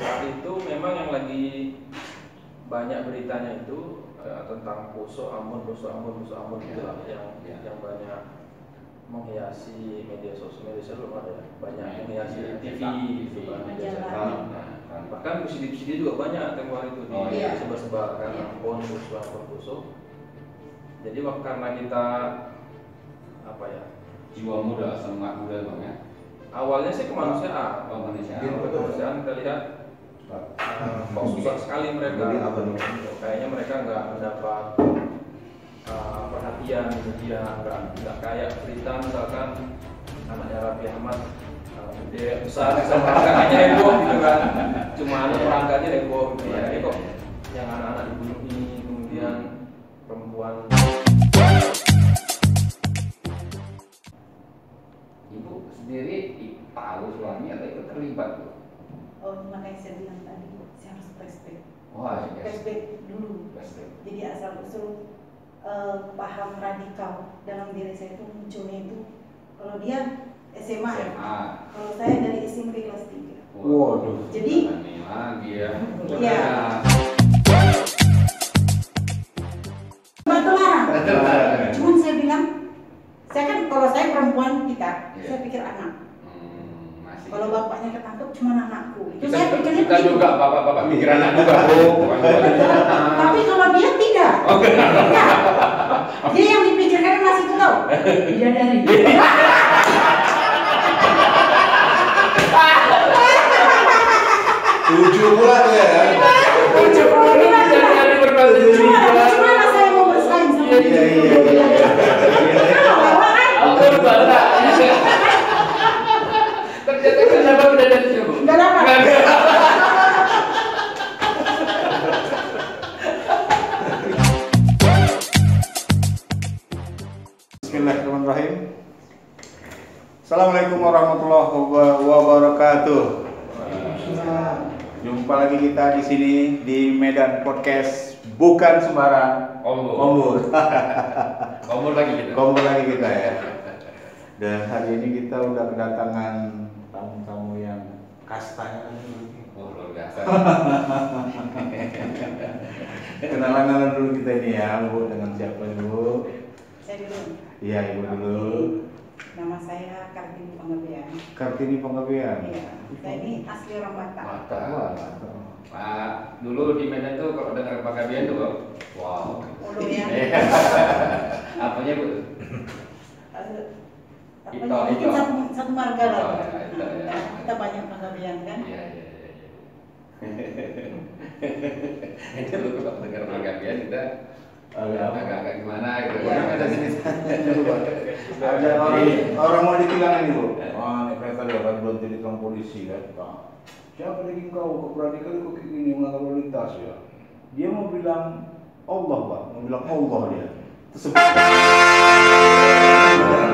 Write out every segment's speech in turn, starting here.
saat itu memang yang lagi banyak beritanya itu tentang Poso Ambon itulah yang banyak menghiasi media sosial belum ada ya, banyak menghiasi TV gitu kan, bahkan CD juga banyak tempoh hari itu disebar-sebar kan, Ambon Poso. Jadi karena kita apa ya, jiwa muda, semangat muda bang ya. Awalnya sih kemanusiaan kita lihat kok susah sekali mereka, kayaknya mereka nggak mendapat perhatian media, nggak kayak berita misalkan anaknya Raffi Ahmad gede besar sama kakaknya heboh gitu kan, cuma anak perangkatnya heboh gitu ya. Ini kok yang anak-anak dibunuhi, kemudian perempuan. Ibu sendiri tahu suami atau ikut terlibat bu? Oh, makanya saya bilang tadi, saya harus flashback. Flashback dulu. Jadi asal usul paham radikal dalam diri saya itu munculnya itu kalau dia SMA. Kalau saya dari SMP kelas 3. Waduh. Jadi lagi ya. Iya. Batu cuman saya bilang, saya kan kalau saya perempuan saya pikir anak. Kalau bapaknya ketangkep cuma anakku. Itu saya pikirnya kita juga bapak-bapak mikir anak juga. Tapi kalau dia tidak. Dia yang dipikirkan masih itu tau. Bidadari. Tujuh pula tuh ya. Tujuh pula bidadari berbahasa Indonesia. Cuma saya mau bersaing sama dia. Ternyata kenapa bidadari juga? Enggak dapat. Bismillahirrahmanirrahim. Assalamualaikum warahmatullahi wabarakatuh. Jumpa lagi kita di sini di Medan Podcast, bukan sembarang Kombur. Kombur lagi kita ya. Dan hari ini kita udah kedatangan tamu-tamu yang kastanya Luar biasa. kenalan dulu kita ini ya, Bu, dengan siapa dulu? Saya dulu. Iya, Ibu dulu. Nama saya Kartini Panggabean. Kartini Panggabean. Iya. Saya ini asli orang Batak. Pak, dulu di Medan tuh kalau dengar Panggabean tuh, wow. Ulu ya. Apanya bu? Mungkin satu marga lah. Itu, ya. Kita banyak Panggabean kan. Iya. Itu lu kalau dengar Panggabean kita agak gimana gitu. Ada orang mau ditilang ini, Bu. Wah, ini kereta dia kan belum jadi tukang polisi kan. Siapa lagi kau berani kali kau ini melanggar lalu lintas ya? Dia mau bilang Allah, Pak. Mau bilang Allah dia. Tersebut.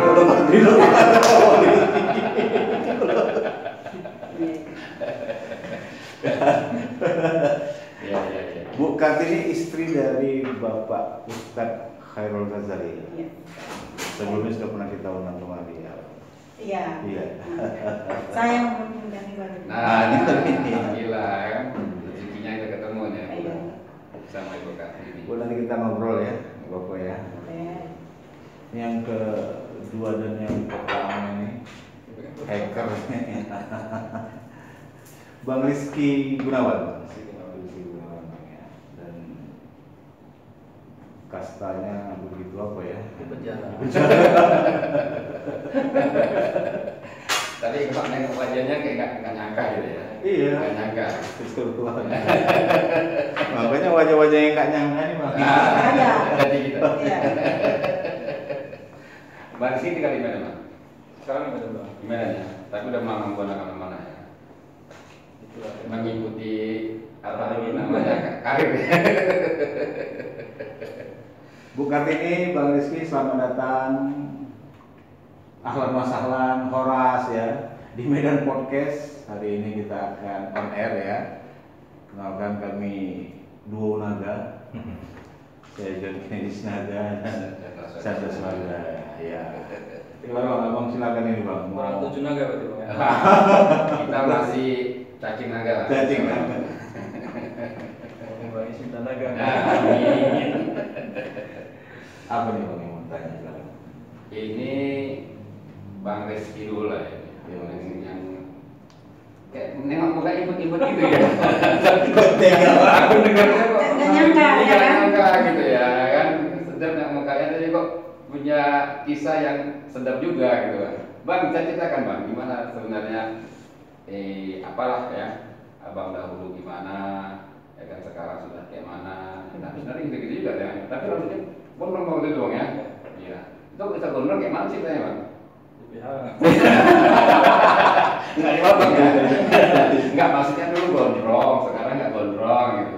Udah mati loh. Iya. Bu Kartini istri dari Bapak Ustadz Khairul Ghazali. Iya. Sebelumnya sudah pernah kita undang kemari ya. Iya. Iya. Saya yang mengundang baru. Nah, gila kan? Rezekinya kita ketemu ya. Iya. Sama Ibu Kartini. Bu, nanti kita ngobrol ya, Bapak ya. Oke. Yang kedua dan yang pertama ini hacker. Bang Rizky Gunawan. Dan kastanya begitu apa ya? Di penjara. Tapi kalau nengok wajahnya kayak nggak nyangka gitu ya. Iya. Nggak nyangka. Makanya wajah-wajah yang nggak nyangka ini Bang. Ada. Jadi gitu. Iya. Bang Rizky tinggal di mana, Bang? Sekarang di Medan Bang. Di Medan ya. Tapi udah melakukan kemana-mana ya. Itulah. Mengikuti apa namanya karir. Bu Kartini, Bang Rizky, selamat datang. Ahlan wa sahlan, Horas ya di Medan Podcast. Hari ini kita akan on air ya. Kenalkan kami duo naga. Saya John Kennedy Naga dan Sandra Naga. Ya. Gimana Bang? Abang silakan ini Bang. Orang 7 naga berarti Bang. Kita masih cacing naga. Cacing naga. Mengurangi cinta naga. Amin. Apa nih Bang yang mau tanya sekarang? Ini Bang Reski dulu lah ya. Yang kayak nengok muka imut-imut gitu ya. Tega banget. Aku dengarnya kok Nggak nyangka, ya nggak kan? nyangka gitu ya kan. Sedap nggak mukanya tapi kok punya kisah yang sedap juga gitu kan. Bang, bisa ceritakan Bang gimana sebenarnya apalah ya Abang dahulu gimana ya kan sekarang sudah kayak mana. Nah sebenarnya gitu-gitu juga ya. Tapi rambutnya gondrong banget itu Bang ya. Iya. Itu bisa gondrong kayak mana ceritanya Bang? Nggak dipotong ya? Nggak, maksudnya dulu gondrong, sekarang nggak gondrong gitu.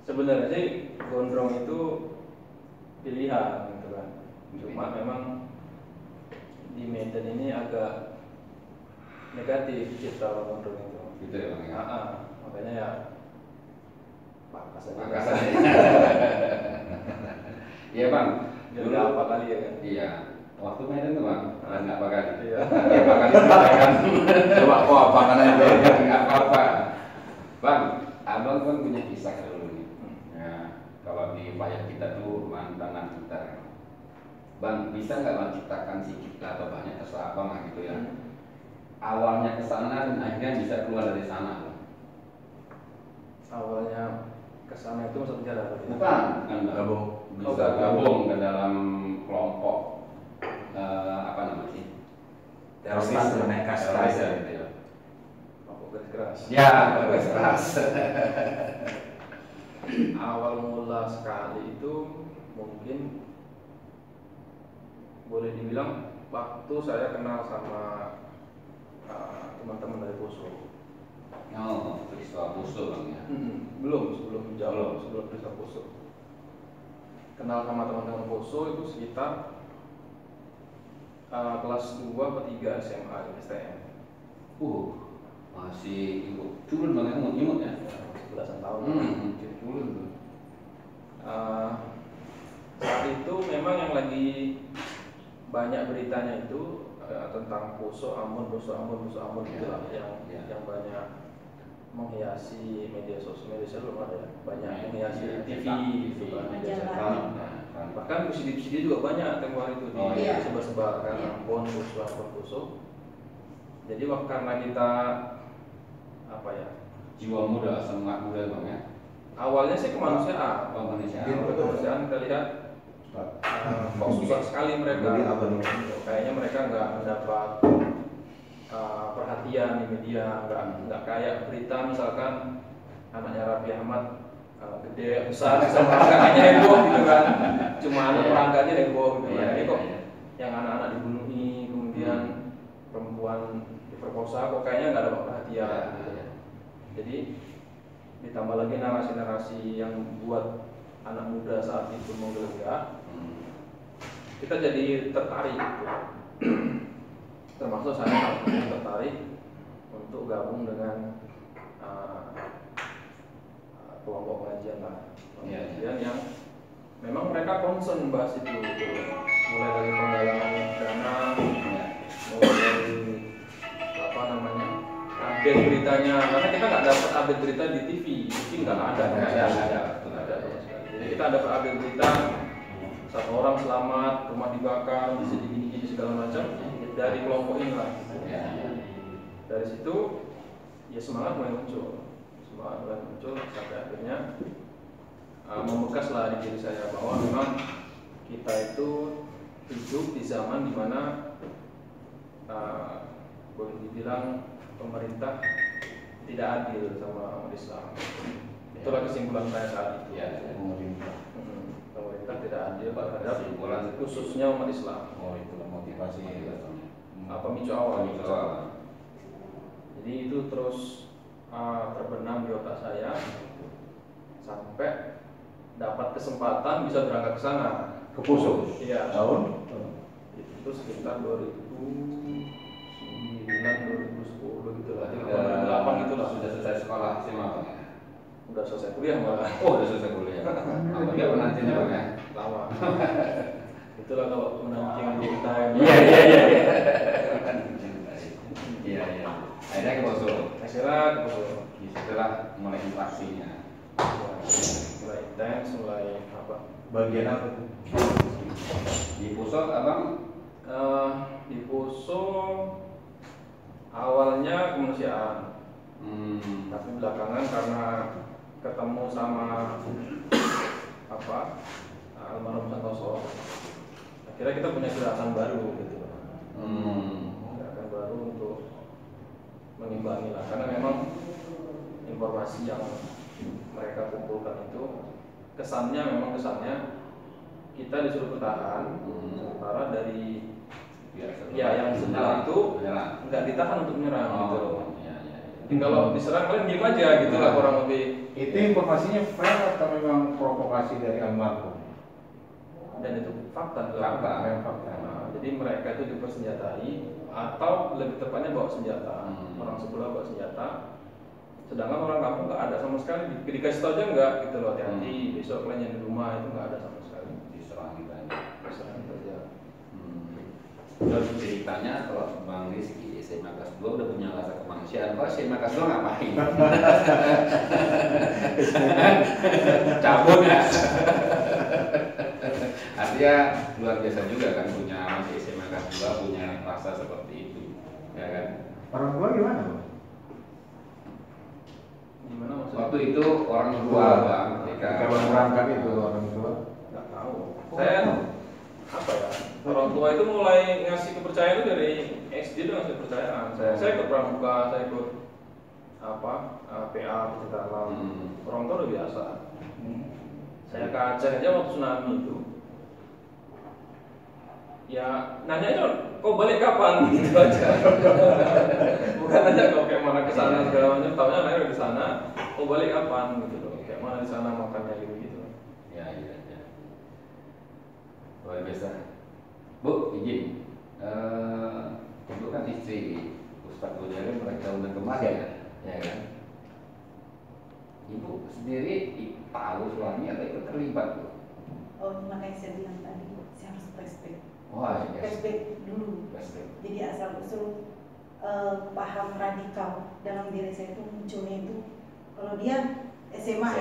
Sebenarnya sih gondrong itu pilihan gitu kan. Cuma memang di Medan ini agak negatif citra gondrong itu. Gitu ya Bang ya? Makanya ya pangkas aja. Pangkas aja. Iya Bang. Jadi apa kali ya kan? Iya. Waktu Medan tuh Bang, nggak apa kali. Iya. Ya apa kali kan? Coba kok apa karena Nggak apa-apa. Bang, Abang kan punya kisah dulu nih. Ya, kalau di wayang kita tuh mantan gitar. Bang, bisa nggak Bang ciptakan sedikit atau banyak terserah Abang lah gitu ya. Awalnya ke sana dan akhirnya bisa keluar dari sana Bang. Awalnya kesana itu masuk penjara berarti? Bukan, kan Gabung. bisa gabung ke dalam kelompok apa namanya sih? Teroris, naik kasta Teroris ya. gitu ya. Kelompok garis keras. Ya, garis keras. Awal mula sekali itu mungkin boleh dibilang waktu saya kenal sama teman-teman dari Poso. Oh, peristiwa Poso Bang ya. Sebelum peristiwa Poso. Kenal sama teman-teman Poso itu sekitar kelas 2 atau 3 SMA di STM. Masih culun Bang, imut ya. Belasan tahun. Culun tuh. Saat itu memang yang lagi banyak beritanya itu tentang Poso Ambon itulah yang banyak menghiasi media sosial belum ada ya. Banyak menghiasi TV gitu kan, media sosial. Bahkan CD juga banyak tempoh hari itu disebar-sebar kan Ambon Poso. Jadi karena kita apa ya, Jiwa muda, semangat muda Bang ya. awalnya sih kemanusiaan. Kemanusiaan kita lihat kok susah sekali mereka. Kayaknya mereka nggak mendapat perhatian di media, nggak kayak berita misalkan anaknya Raffi Ahmad gede besar sama kakaknya heboh gitu kan. Cuma anak orang aja heboh gitu kan. Ini kok yang anak-anak dibunuhi, kemudian perempuan diperkosa, kok kayaknya nggak dapat perhatian gitu. Jadi ditambah lagi narasi-narasi yang buat anak muda saat itu menggelegar, kita jadi tertarik gitu. Termasuk saya tertarik untuk gabung dengan kelompok pengajian yang memang mereka concern bahas itu gitu. Mulai dari penggalangan dana, mulai dari apa namanya update beritanya, karena kita nggak dapat update berita di TV nggak ada. Jadi kita dapat update berita satu orang selamat, rumah dibakar, bisa digini-gini segala macam dari kelompok ini lah. Dari situ ya semangat mulai muncul sampai akhirnya membekas lah di diri saya bahwa memang kita itu hidup di zaman dimana boleh dibilang pemerintah tidak adil sama umat Islam. Itulah kesimpulan saya saat itu. Pemerintah tidak adil terhadap khususnya umat Islam. Itulah motivasi. Pemicu awal. Jadi itu terus terbenam di otak saya sampai dapat kesempatan bisa berangkat ke sana. Ke Poso. Iya. Tahun? Itu sekitar 2009, 2010 gitu lah. 2008 gitu lah. Sudah selesai sekolah SMA Bang ya? Udah selesai kuliah malah. Oh, udah selesai kuliah. Apa dia penantinya Bang ya? Lama. Itulah kalau menanti yang belum time. Iya. Akhirnya ke Poso. Akhirnya ke Poso. Setelah mulai interaksinya. Mulai intens, mulai apa? Bagian apa tuh? Di Poso abang? Di Poso awalnya kemanusiaan. Tapi belakangan karena ketemu sama almarhum Santoso, akhirnya kita punya gerakan baru gitu. Gerakan baru untuk mengimbangi lah, karena memang informasi yang mereka kumpulkan itu kesannya kita disuruh bertahan, sementara dari yang sebelah itu nggak ditahan untuk menyerang gitu loh. Jadi kalau diserang kalian diem aja gitu lah kurang lebih. Itu informasinya fair atau memang provokasi dari almarhum? Dan itu fakta. Fakta. Jadi mereka itu dipersenjatai atau lebih tepatnya bawa senjata. Orang sebelah bawa senjata, sedangkan orang kampung nggak ada sama sekali. Dikasih tahu aja nggak gitu loh, hati-hati besok kalian yang di rumah itu nggak ada sama sekali. Diserang kita aja. Terus ceritanya kalau Bang Rizky SMA kelas 2 udah punya rasa kemanusiaan, kalau SMA kelas 2 ngapain? Cabut ya. Artinya luar biasa juga kan punya masih SMA kelas 2 punya rasa seperti itu, ya kan? Orang tua gimana, Bang? Gimana maksudnya? Waktu itu orang tua Bang ketika Bang berangkat itu orang tua nggak tahu. Saya orang tua itu mulai ngasih kepercayaan itu dari SD itu ngasih kepercayaan. Saya ikut pramuka, saya ikut PA pecinta alam. Orang tua udah biasa. Saya ke Aceh aja waktu tsunami itu, ya nanya aja, kau balik kapan gitu aja. Bukan nanya kau kayak mana ke sana segala macam, taunya nanya udah di sana, kau balik kapan gitu loh. Kayak mana di sana makannya gitu. Ya. Luar biasa. Bu, izin. Ibu kan istri Ustadz Bojarin mulai tahun kemarin ya kan? Ibu sendiri tahu suami atau ikut terlibat Bu? Oh, makanya saya bilang tadi, saya harus flashback. Wah, yes. Flashback dulu. Flashback. Jadi asal usul paham radikal dalam diri saya itu munculnya itu kalau dia SMA.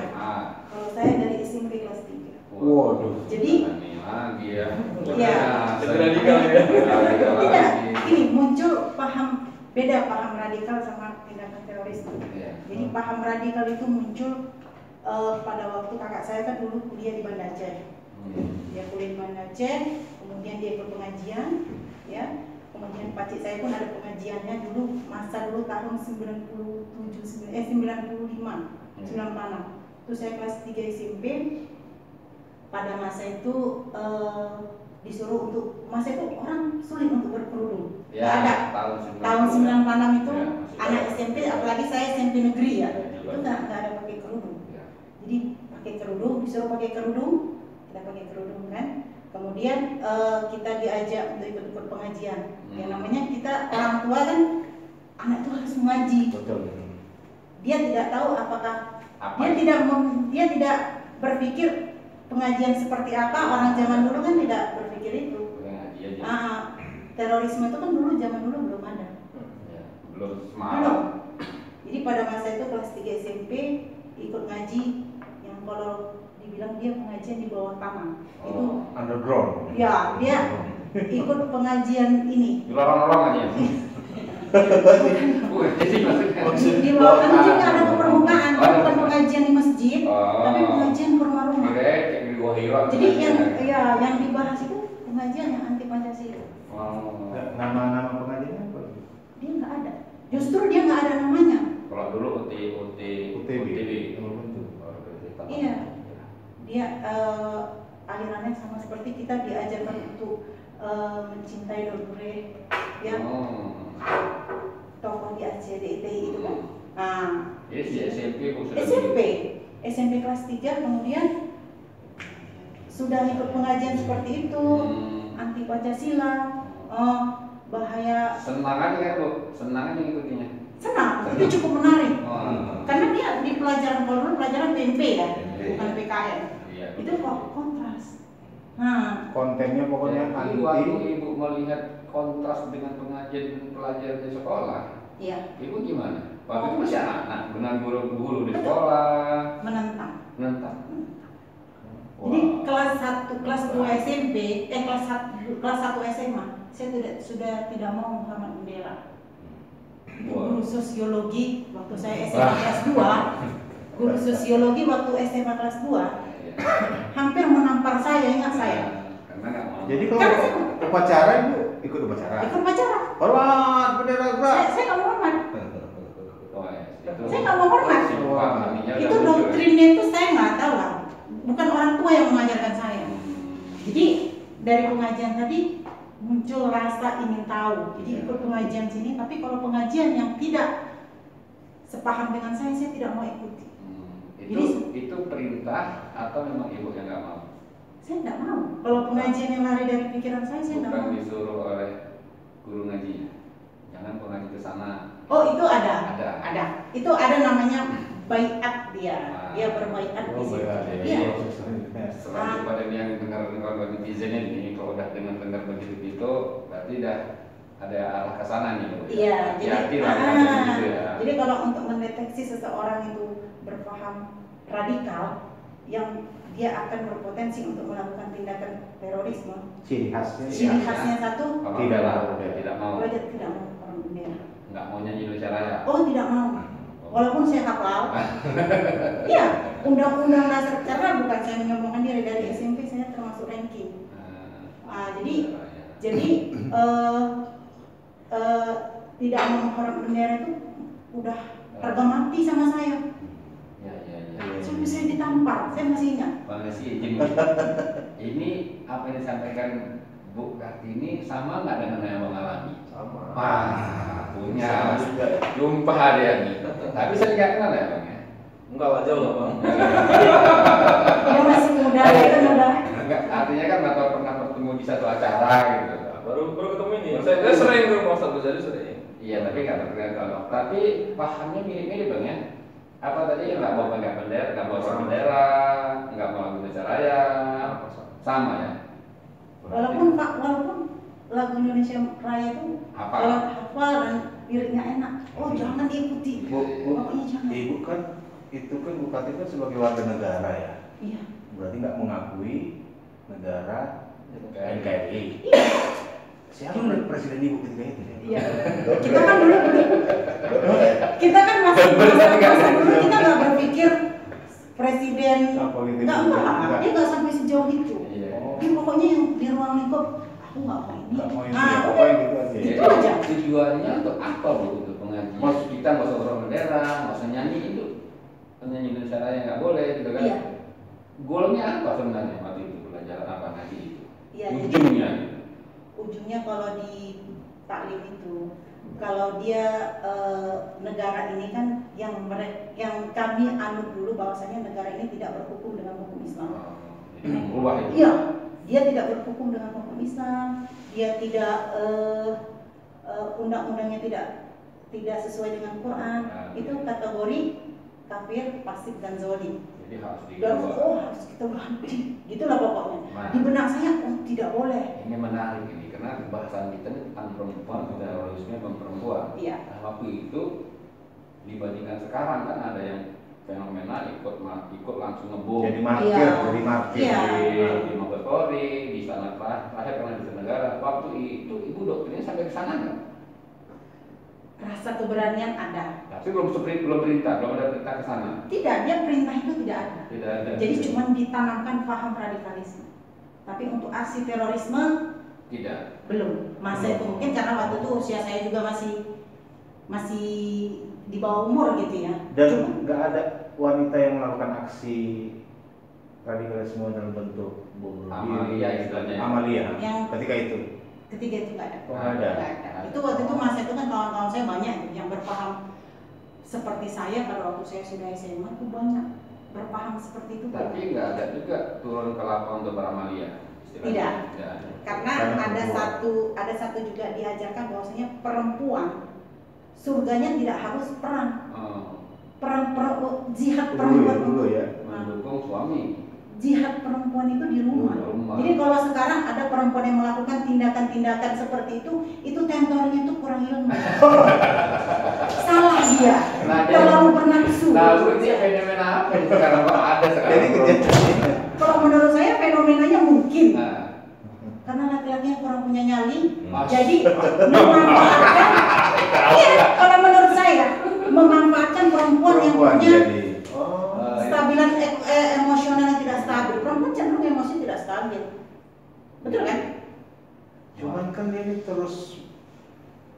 Kalau saya dari SMP kelas 3. Waduh. Jadi lagi ya. Iya. Radikal ya. Tidak, ini muncul beda paham radikal sama tindakan terorisme. Jadi paham radikal itu muncul pada waktu kakak saya kan dulu kuliah di Banda Aceh. Dia kuliah di Banda Aceh, kemudian dia ikut pengajian, ya. Kemudian pakcik saya pun ada pengajiannya dulu tahun 95, 96. Terus saya kelas 3 SMP. Pada masa itu disuruh untuk masa itu orang sulit untuk berkerudung. Ya, ada tahun 96 itu ya, anak SMP, apalagi saya SMP negeri ya, itu nggak ada pakai kerudung. Ya. Jadi pakai kerudung, disuruh pakai kerudung, kita pakai kerudung kan. Kemudian kita diajak untuk ikut pengajian. Yang namanya kita orang tua kan anak itu harus mengaji. Betul. Dia tidak tahu dia tidak berpikir pengajian seperti apa. Orang zaman dulu kan tidak berpikir itu. Terorisme itu kan zaman dulu belum ada. Belum semangat. Jadi pada masa itu kelas 3 SMP ikut ngaji yang kalau dibilang dia pengajian di bawah tanah. Itu underground. Ya, dia ikut pengajian ini. Di lorong-lorong aja. Di bawah tanah juga ada permukaan, bukan pengajian di masjid, tapi pengajian rumah-rumah. Jadi yang dibahas itu pengajian yang anti Pancasila. Nama-nama pengajiannya apa? Dia nggak ada. Justru dia nggak ada namanya. Kalau dulu UTB. Iya. Dia alirannya sama seperti kita diajarkan untuk mencintai Dore, ya. Tokoh di Aceh DITI itu kan. Nah, SMP kelas 3 kemudian sudah ikut pengajian seperti itu, anti Pancasila, bahaya. Senang aja kan Bu? Senang aja ngikutinya. Senang, itu cukup menarik. Karena dia di pelajaran PMP ya, bukan PKN. Iya. Itu kok kontras. Nah, kontennya pokoknya anti. Waktu Ibu melihat kontras dengan pengajian pelajaran di sekolah, Iya. Ibu gimana? Waktu itu masih anak-anak, dengan guru-guru di sekolah. Menentang. Wow. Jadi kelas 1, kelas 2 SMP, kelas 1 SMA, saya sudah tidak mau menghormat bendera. Guru sosiologi waktu saya SMA kelas 2, guru sosiologi waktu SMA kelas 2 hampir menampar saya, ingat saya. Karena nggak mau. Jadi kalau upacara Ibu ikut upacara? Ikut upacara. Hormat bendera gerak. Saya nggak mau hormat. Itu Saya nggak mau hormat. Itu doktrinnya itu saya nggak tahu lah. Bukan orang tua yang mengajarkan saya. Jadi dari pengajian tadi muncul rasa ingin tahu. Jadi ikut pengajian sini, tapi kalau pengajian yang tidak sepaham dengan saya tidak mau ikuti. Itu perintah atau memang ibu yang nggak mau? Saya nggak mau. Kalau pengajian yang lari dari pikiran saya nggak mau. Bukan disuruh oleh guru ngajinya. Jangan pengaji ke sana. Oh itu ada. Ada. Itu ada namanya baiat dia. Dia berbaiat di situ. Iya. Selain pada yang dengar netizen ini, kalau udah dengar begitu, berarti udah ada arah ke sana nih. Iya. Jadi Jadi kalau untuk mendeteksi seseorang itu berpaham radikal yang dia akan berpotensi untuk melakukan tindakan terorisme. Ciri khasnya satu, tidak mau. Tidak mau orang bendera. Nggak mau nyanyi Indonesia Raya. Oh tidak mau. Walaupun saya hafal. Iya, undang-undang dasar, karena bukan saya menyombongkan diri, dari SMP saya termasuk ranking. Jadi tidak mau menghormat bendera itu udah harga mati sama saya. Ya. Sampai saya ditampar, saya masih ingat. Bang Nasi izin. Ini apa yang disampaikan Bu Kartini sama nggak dengan yang mengalami? Sama. Punya jumpa dia nih. Tapi saya nggak kenal ya Bang ya. Enggak lah, jauh lah Bang. Dia masih muda, itu muda. Enggak, artinya kan nggak tahu pernah bertemu di satu acara gitu. Baru ketemu ini. Saya sering ke rumah Ustaz Ghazali sering. Iya, tapi nggak terkenal kalau. Tapi pahamnya mirip-mirip Bang ya. Apa tadi nggak mau pegang bendera, nggak mau bendera, nggak mau Indonesia Raya, sama ya. Walaupun lagu Indonesia Raya itu hafal dan liriknya enak. Oh jangan diikuti. Pokoknya jangan. Ibu kan itu kan Bu Kartini kan sebagai warga negara ya. Iya. Berarti nggak mengakui negara NKRI. Siapa presiden Ibu ketika itu ya? Iya. Kita kan dulu kita kan masih masa dulu kita nggak berpikir presiden nggak dia nggak sampai sejauh itu. Dia pokoknya yang di ruang lingkup aku nggak mau ini. Pokoknya gitu aja. Itu aja. Tujuannya untuk apa Bu untuk pengajian? Maksud kita nggak usah orang bendera, nggak usah nyanyi itu. Penyanyi Indonesia Raya nggak boleh gitu kan? Iya. Goalnya apa sebenarnya waktu itu belajar apa ngaji itu? Iya. Ujungnya. Ujungnya kalau di taklim itu, kalau dia negara ini kan yang kami anut dulu bahwasanya negara ini tidak berhukum dengan hukum Islam. Jadi berubah itu. Iya, dia tidak berhukum dengan hukum Islam, dia tidak undang-undangnya tidak sesuai dengan Quran. Itu kategori kafir, fasik dan zalim. Jadi harus Dan diubah. harus kita ganti, gitulah pokoknya. Di benak saya tidak boleh. Ini menarik ini karena bahasan kita ini tentang perempuan, terorisme perempuan. Iya. Nah, waktu itu dibandingkan sekarang kan ada yang fenomena ikut langsung ngebom. Jadi martir, Iya. jadi martir. Iya. Di Mabes Polri, di sana terakhir karena di negara. Waktu itu ibu doktrinnya sampai ke sana nggak? Rasa keberanian ada. Tapi belum perintah, belum ada perintah ke sana. Tidak, dia perintah itu tidak ada. Tidak ada. Jadi cuma ditanamkan paham radikalisme. Tapi untuk aksi terorisme Tidak. belum. Masa itu mungkin karena waktu itu usia saya juga masih di bawah umur gitu ya. Dan nggak ada wanita yang melakukan aksi radikalisme dalam bentuk bom bunuh diri. Amalia istilahnya. Amalia. Yang Ketika itu. ketiga itu nggak ada. Oh, ada. Nggak ada. Itu waktu itu masa itu kan kawan-kawan saya banyak tuh yang berpaham seperti saya pada waktu saya sudah SMA itu banyak berpaham seperti itu. Tapi nggak ada juga turun ke lapang untuk beramalia. Tidak. Tidak. Karena ada satu juga diajarkan bahwasanya perempuan surganya tidak harus perang. Jihad perempuan dulu ya. Mendukung suami. Jihad perempuan itu di rumah. Jadi kalau sekarang ada perempuan yang melakukan tindakan-tindakan seperti itu tentornya itu kurang ilmu. dia, terlalu bernafsu. Tahu ini fenomena apa yang sekarang ada sekarang? Kalau menurut saya fenomenanya mungkin Nah. karena laki-laki yang kurang punya nyali, Mas. jadi memanfaatkan. Iya, kalau menurut saya memanfaatkan perempuan yang punya jadi. stabilan emosional yang tidak stabil. Perempuan cenderung emosi tidak stabil, betul kan? Cuman kan ini terus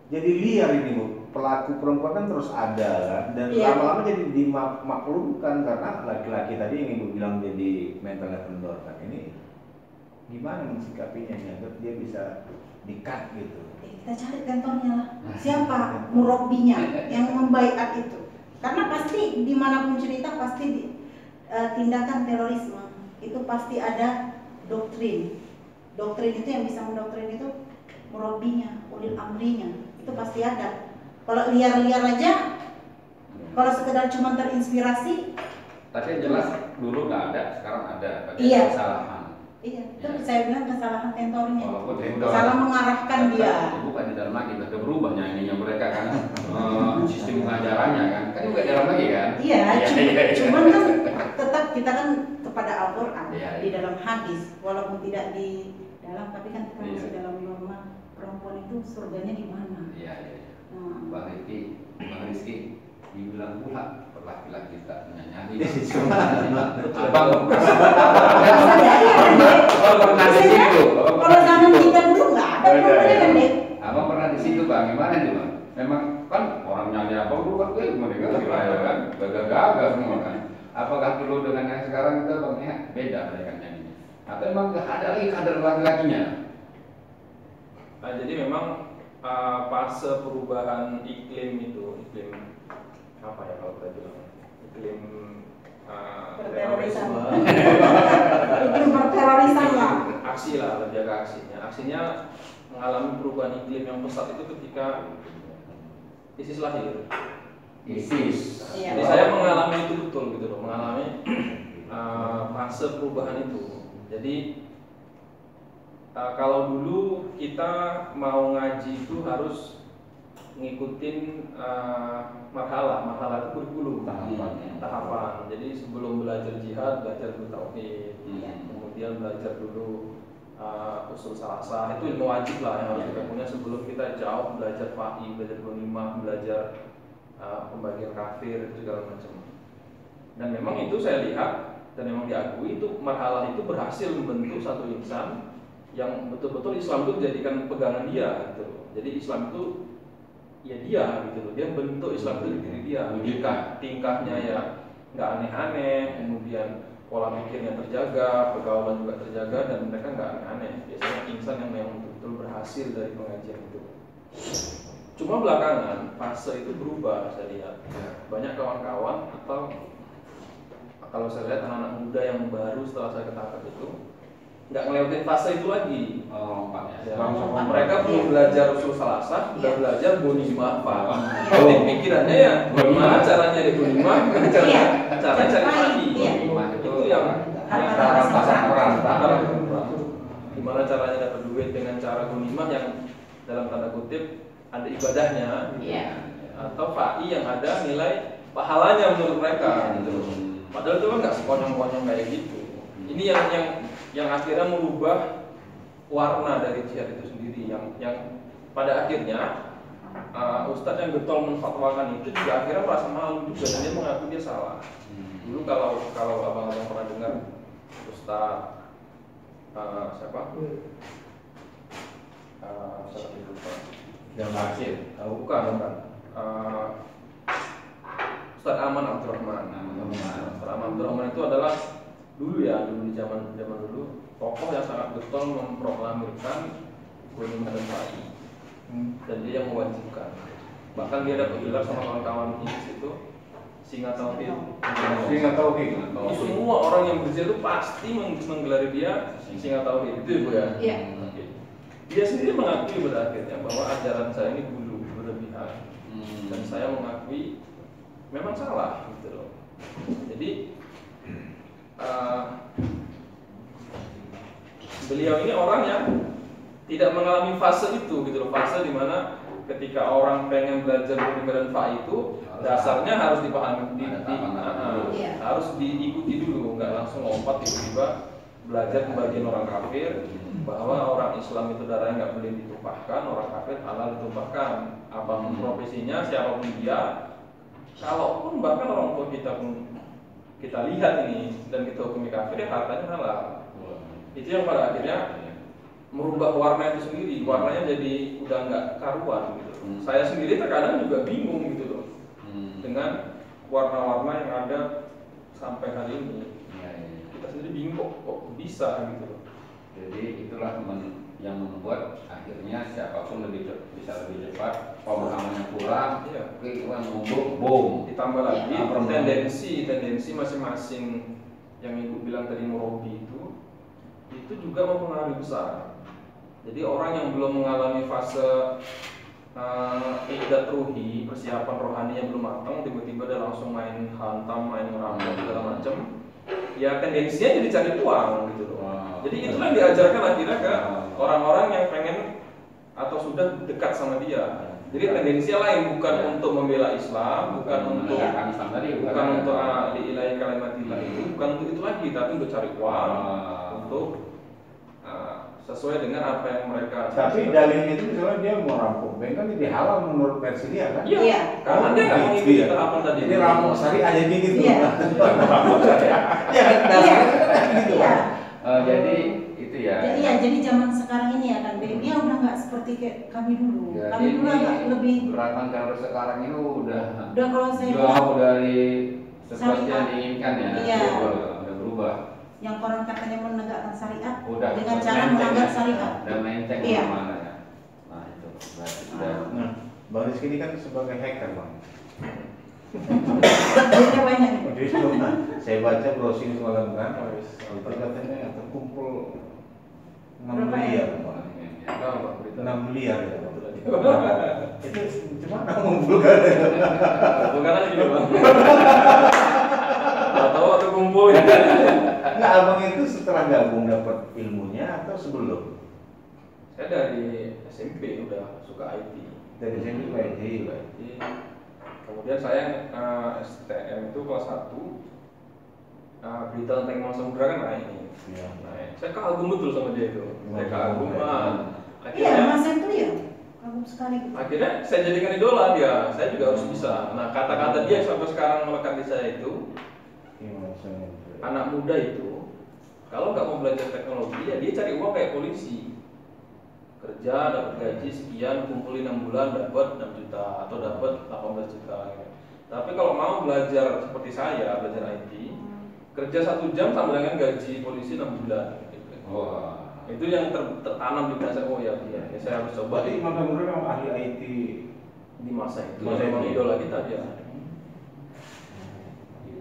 jadi liar ini Bu. Pelaku perempuan kan terus ada kan, dan Iya. lama-lama jadi dimaklumkan karena laki-laki tadi yang Ibu bilang jadi mental vendor kan, ini gimana mensikapinya, dianggap dia bisa di-cut gitu. Kita cari kantornya lah. Siapa murabbinya yang membaiat itu? Karena pasti dimanapun cerita pasti tindakan terorisme itu pasti ada doktrin. Doktrin itu yang bisa mendoktrin itu murabbinya, ulil amrinya, itu pasti ada. Kalau liar-liar aja, kalau sekedar cuma terinspirasi, Tapi yang jelas dulu nggak ada, sekarang ada. Iya. Kesalahan. iya, itu saya bilang kesalahan tentornya. Walaupun vendor Salah mengarahkan dia. bukan di dalam lagi, udah berubahnya ininya mereka kan. Sistem pengajarannya kan juga di dalam lagi kan. Iya, Iya. cuman kan tetap kita kan kepada Al-Quran Iya, di iya. dalam hadis, walaupun tidak di dalam, tapi kan kita Iya. masih dalam norma perempuan itu surganya di mana? Iya, iya. Nah, Bang Rizky dibilang pula laki-laki tak punya nyali. Abang masa dari ya, Dek? Abang pernah di situ. Kalau zaman kita dulu nggak ada perempuannya kan, Dek? Abang pernah di situ Bang, gimana itu Bang? Memang kan orang nyali apa dulu kan gue mereka ya kan, gagal semua kan. Apakah dulu dengan yang sekarang itu Bang ya beda mereka nyanyinya? Atau emang nggak ada lagi kader laki-lakinya? Nah, jadi memang fase perubahan iklim itu, iklim apa ya kalau kita bilang, iklim Berterorisan. terorisme, Itu berterorisan lah. aksi lah, lebih ke aksinya. Aksinya mengalami perubahan iklim yang pesat itu ketika ISIS lahir. ISIS. Iya. Jadi saya mengalami itu betul gitu loh, mengalami fase perubahan itu. Jadi kalau dulu kita mau ngaji itu harus ngikutin marhalah itu kurikulum, tahapan. Jadi sebelum belajar jihad, belajar dulu tauhid, kemudian belajar dulu usul salasah, itu ilmu wajib lah yang harus kita punya sebelum kita jauh belajar faqih, belajar ghanimah, belajar pembagian kafir, segala macam. Dan memang itu saya lihat dan memang diakui itu marhalah itu berhasil membentuk satu insan yang betul-betul Islam itu dijadikan pegangan dia gitu. Jadi Islam itu ya dia gitu loh. Dia bentuk Islam itu di diri dia. Tingkahnya ya nggak aneh-aneh, kemudian pola pikirnya terjaga, pergaulan juga terjaga, dan mereka nggak aneh-aneh. Biasanya insan yang betul-betul berhasil dari pengajian itu. Cuma belakangan fase itu berubah, saya lihat. Banyak kawan-kawan atau kalau saya lihat anak-anak muda yang baru setelah saya ketangkap itu nggak ngelewatin fase itu lagi. Ya, mereka belum belajar usul salasah, udah belajar ghanimah, Pak. Jadi pikirannya ya gimana caranya di ghanimah, gimana caranya cari mati. Itu yang gimana caranya dapat duit dengan cara ghanimah yang dalam tanda kutip ada ibadahnya, atau fa'i yang ada nilai pahalanya menurut mereka. Gitu. Padahal itu kan nggak sekonyong-konyong kayak gitu. Ini yang akhirnya merubah warna dari jihad itu sendiri, yang pada akhirnya ustadz yang getol menfatwakan itu juga akhirnya merasa malu juga dan dia mengaku dia salah. Dulu kalau abang-abang pernah dengar ustadz siapa? Saya lupa. Yang masih Bukan. Ustadz Aman Abdurrahman. Ustadz Aman Abdurrahman itu adalah dulu di zaman dulu tokoh yang sangat betul memproklamirkan ghanimah dan fa'i, dan dia yang mewajibkan. Bahkan dia dapat gelar sama kawan-kawan ISIS itu singa tauhid. Singa tauhid. Semua orang yang berjihad itu pasti menggelari dia singa tauhid. Itu Ibu ya. Iya. Dia sendiri mengakui pada akhirnya bahwa ajaran saya ini dulu berlebihan, dan saya mengakui memang salah gitu loh. Jadi beliau ini orang yang tidak mengalami fase itu gitu loh, fase di mana ketika orang pengen belajar pemikiran Fa itu dasarnya harus dipahami, harus diikuti dulu, nggak langsung lompat tiba-tiba belajar pembagian orang kafir, bahwa orang Islam itu darahnya nggak boleh ditumpahkan, orang kafir halal ditumpahkan, apapun profesinya, siapapun dia, kalaupun bahkan orang tua kita pun kita lihat ini dan kita hukumi kafir, ya hartanya halal. Itu yang pada akhirnya merubah warna itu sendiri, warnanya jadi udah nggak karuan gitu. Saya sendiri terkadang juga bingung gitu loh dengan warna-warna yang ada sampai hari ini. Kita sendiri bingung kok bisa gitu loh. Jadi itulah yang membuat akhirnya siapapun bisa lebih cepat, pemahamannya kurang, uang ngumpul, boom. Ditambah lagi tendensi masing-masing yang ibu bilang tadi murabi itu juga mempengaruhi besar. Jadi orang yang belum mengalami fase iqdat ruhi, persiapan rohani yang belum matang, tiba-tiba dia langsung main hantam, main ngerampok segala macam, ya tendensinya jadi cari uang gitu loh. Jadi itulah yang diajarkan akhirnya ke orang-orang yang pengen atau sudah dekat sama dia. Jadi tendensinya lain, bukan untuk membela Islam, bukan untuk li'ilahi kalimatillah itu, bukan untuk itu lagi, tapi untuk cari uang, untuk sesuai dengan apa yang mereka. Tapi dalilnya itu misalnya dia mau rampok bank kan jadi halal menurut versi dia kan? Iya. Karena dia nggak mengikuti tahapan tadi. Ini rampok syariah jadi gitu. Rampok syariah. Ya kan dasarnya gitu. Jadi itu ya. Jadi zaman sekarang ini ya kan, dia udah nggak seperti kayak kami dulu. Ya, kami dulu agak lebih. Gerakan teroris sekarang itu udah kalau saya jauh dari sesuatu yang diinginkan ya. Iya. Udah berubah. Yang koran katanya menegakkan syariat Udah, dengan cara melanggar syariat. Dan melenceng kemana ya. Nah itu berarti sudah. Nah, Bang Rizky ini kan sebagai hacker Bang. Duitnya banyak nih. Nah, saya baca browsing semalam kan, itu katanya terkumpul 6 miliar Bang. 6 miliar ya Bang. Itu cuma mengumpulkan. Bukan aja gitu Bang. Tahu atau kumpul. Nah, abang itu setelah gabung dapat ilmunya atau sebelum? Saya dari SMP udah suka IT. Dari SMP ke IT. Kemudian saya STM itu kelas 1. Berita tentang Imam Samudra kan naik ini. Iya. Saya kagum betul sama dia itu. Saya kagum. Iya, Mas itu ya. Kagum sekali. Akhirnya saya jadikan idola dia. Saya juga harus bisa. Nah, kata-kata dia sampai sekarang melekat di saya itu. Anak muda itu kalau nggak mau belajar teknologi ya dia cari uang kayak polisi, kerja dapat gaji sekian, kumpulin 6 bulan dapat 6 juta atau dapat 18 juta gitu. Tapi kalau mau belajar seperti saya belajar IT, kerja 1 jam sama dengan gaji polisi 6 bulan gitu. Itu yang tertanam di benak saya. Oh ya, saya harus coba. Berarti Imam Samudra memang ahli IT di masa itu. Memang idola kita dia.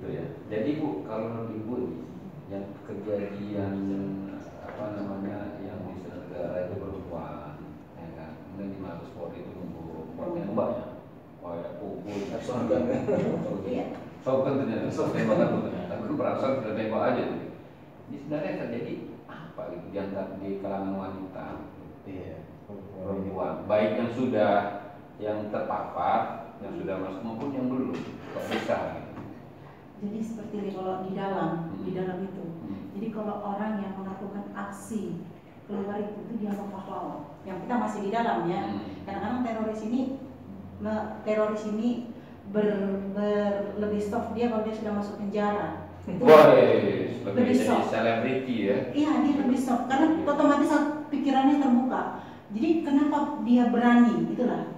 Ya. Jadi Bu, kalau Ibu yang kejadian yang di negara itu perempuan, ya kan, kemudian di Mabes Polri itu nunggu yang banyak, kayak pukul, sopan ternyata, tapi perasaan sudah tembak aja. Ini sebenarnya terjadi apa gitu di kalangan wanita, perempuan, baik yang sudah yang terpapar, yang sudah masuk maupun yang belum, kok bisa gitu. Jadi seperti ini kalau di dalam itu. Jadi kalau orang yang melakukan aksi keluar itu dianggap pahlawan. Yang kita masih di dalam ya. Kadang-kadang teroris ini lebih soft dia kalau dia sudah masuk penjara. Lebih jadi selebriti ya. Iya, dia lebih soft karena otomatis pikirannya terbuka. Jadi kenapa dia berani itulah.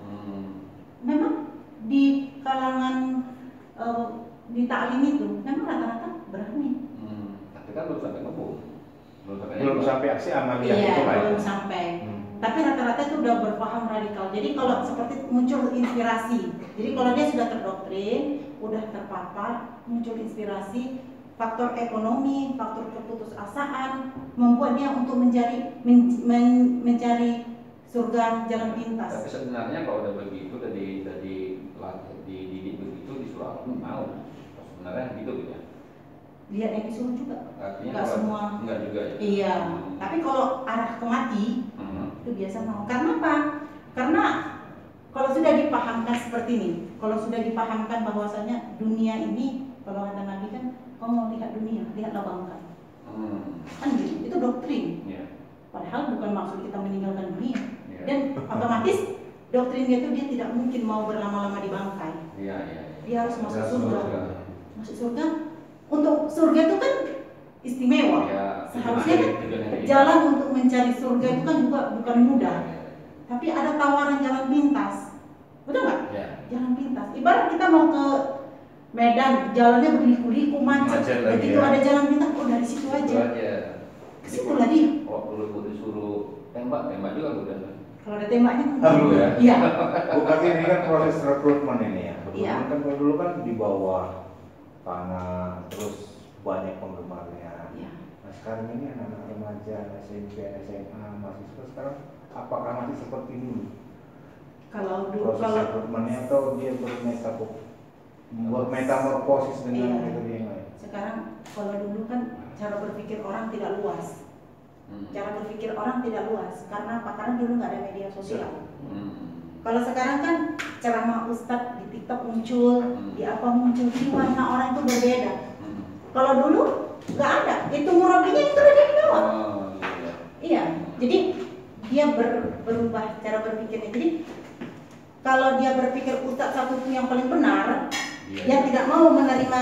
Memang di kalangan di taklim itu memang rata-rata berani. Tapi kan belum sampai ngebom. Belum sampai aksi amaliyah itu kan. Belum sampai. Tapi rata-rata itu udah berpaham radikal. Jadi kalau seperti muncul inspirasi. Jadi kalau dia sudah terdoktrin, udah terpapar, muncul inspirasi, faktor ekonomi, faktor keputusasaan membuat dia untuk mencari surga jalan pintas. Tapi sebenarnya kalau udah begitu dididik begitu disuruh aku mau. Sebenarnya gitu ya. Lihat yang disuruh juga. Enggak semua. Enggak juga ya. Iya. Tapi kalau arah ke mati itu biasa mau. Karena apa? Karena kalau sudah dipahamkan seperti ini, kalau sudah dipahamkan bahwasanya dunia ini, kalau kata Nabi kan, kau mau lihat dunia, lihatlah bangkai. Kan gitu, itu doktrin. Padahal bukan maksud kita meninggalkan dunia. Dan otomatis doktrinnya itu dia tidak mungkin mau berlama-lama di bangkai. Dia harus masuk surga. Masuk surga. Untuk surga itu kan istimewa. Seharusnya kan jalan untuk mencari surga itu kan juga bukan mudah. Tapi ada tawaran jalan pintas, betul nggak? Jalan pintas. Ibarat kita mau ke Medan, jalannya berliku-liku macet. Begitu ada jalan pintas, oh dari situ aja. Ke situ lah dia. Oh, dulu disuruh tembak juga udah. Kalau ada tembaknya, dulu ya. Iya. Bukan ini kan proses rekrutmen ini ya. Iya. Kan kalau dulu kan di bawah tanah, terus banyak penggemarnya. Iya. Nah sekarang ini anak-anak remaja, SMP, SMA, mahasiswa sekarang apakah masih seperti dulu? Kalau dulu Proses rekrutmennya atau dia metamorfosis dengan metode yang lain? Sekarang kalau dulu kan cara berpikir orang tidak luas. Cara berpikir orang tidak luas karena apa? Karena dulu nggak ada media sosial. Kalau sekarang kan ceramah ustadz di TikTok muncul, di apa muncul, di warna orang itu berbeda. Kalau dulu nggak ada, itu murabinya itu ada di bawah. Iya, jadi dia berubah cara berpikirnya. Jadi kalau dia berpikir ustadz satu itu yang paling benar, dia tidak mau menerima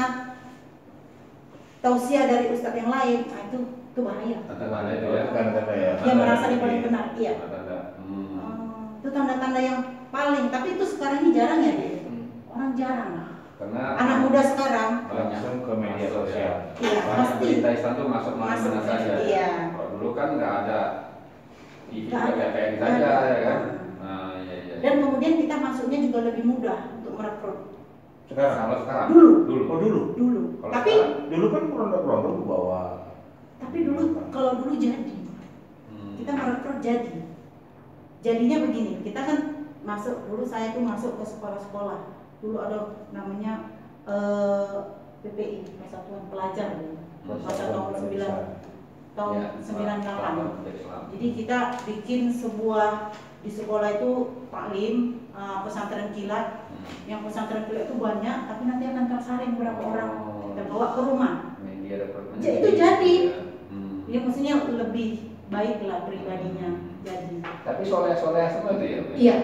tausiah dari ustadz yang lain, nah itu bahaya. Tanda-tanda itu ya. Dia merasa dia paling benar, iya. Itu tanda-tanda yang paling, tapi itu sekarang ini jarang ya dia. Orang jarang lah. Karena anak muda sekarang langsung ke media sosial. Iya, pasti. Berita Islam tuh masuk mana saja. Iya. Kalau dulu kan nggak ada TV kayak ini saja ya kan. Nah, iya. Dan kemudian kita masuknya juga lebih mudah untuk merekrut. Sekarang. Dulu. Kalau Tapi dulu kan produk-produk bawa. Tapi dulu kalau dulu jadi. Kita merekrut jadi. Jadinya begini, kita kan masuk, dulu saya tuh masuk ke sekolah-sekolah. Dulu ada namanya PPI, Persatuan Pelajar, masa tahun 98. Jadi kita bikin sebuah, di sekolah itu taklim, pesantren kilat. Yang pesantren kilat itu banyak, tapi nanti akan tersaring berapa orang, kita bawa ke rumah. Itu jadi, ya maksudnya lebih baik lah pribadinya jadi. Tapi soleh-soleh semua itu ya? Iya.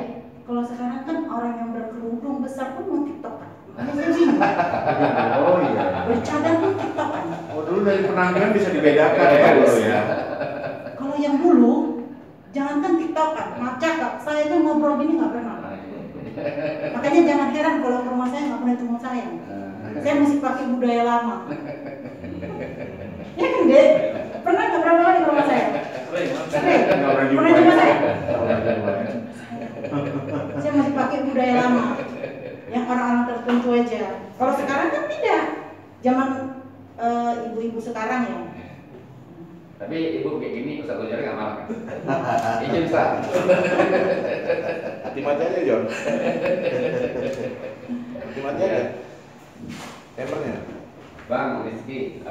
Kalau sekarang kan orang yang berkerudung besar pun mau tiktokan. Makanya bingung. Oh iya. Bercadar pun tiktokan. Oh dulu dari penampilan bisa dibedakan ya dulu ya. Kalau yang dulu, jangankan tiktokan, macakak. Saya kan ngobrol gini nggak pernah. Makanya jangan heran kalau ke rumah saya nggak pernah ketemu saya. Saya masih pakai budaya lama. Ya kan deh? Pernah nggak berapa kali ke rumah saya? Sering. Pernah jumpa saya? Saya masih pakai budaya lama, yang orang-orang tertentu aja. Kalau sekarang kan tidak, zaman ibu-ibu sekarang ya. Tapi ibu kayak gini Ustaz Ujar nggak marah kan? Izin Ustaz. Hati mati aja John. Hati mati aja. Tempernya. Bang Rizky,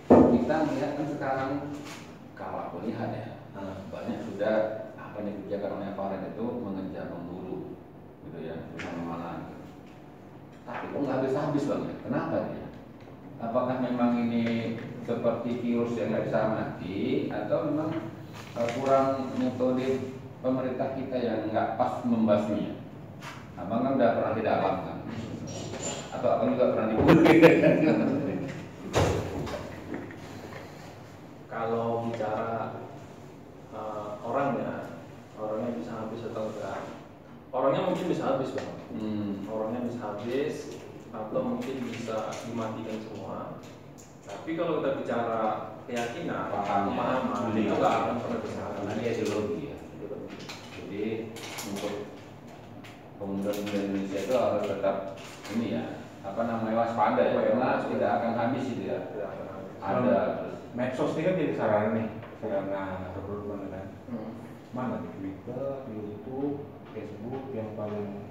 kita melihat kan sekarang kalau aku lihat ya, banyak sudah apa yang dikerjakan oleh aparat itu mengejar memburu, gitu ya, di mana-mana. Gitu. Tapi kok nggak habis-habis bang ya? Kenapa dia? Apakah memang ini seperti virus yang nggak bisa mati, atau memang kurang metode pemerintah kita yang nggak pas membasminya? Abang kan udah pernah di dalam kan? Atau abang juga pernah diburu? Kalau bicara orangnya bisa habis atau enggak? Orangnya mungkin bisa habis bang. Orangnya bisa habis atau mungkin bisa dimatikan semua. Tapi kalau kita bicara keyakinan, pemahaman, itu nggak akan pernah bisa. Karena dia ideologi ya. Jadi untuk pemuda-pemuda Indonesia itu harus tetap ini ya, apa namanya, waspada ya, karena tidak akan habis itu ya. Ada medsos ini kan jadi sarana nih, sarana rekrutmen kan. Mana di Twitter, di YouTube, Facebook yang paling.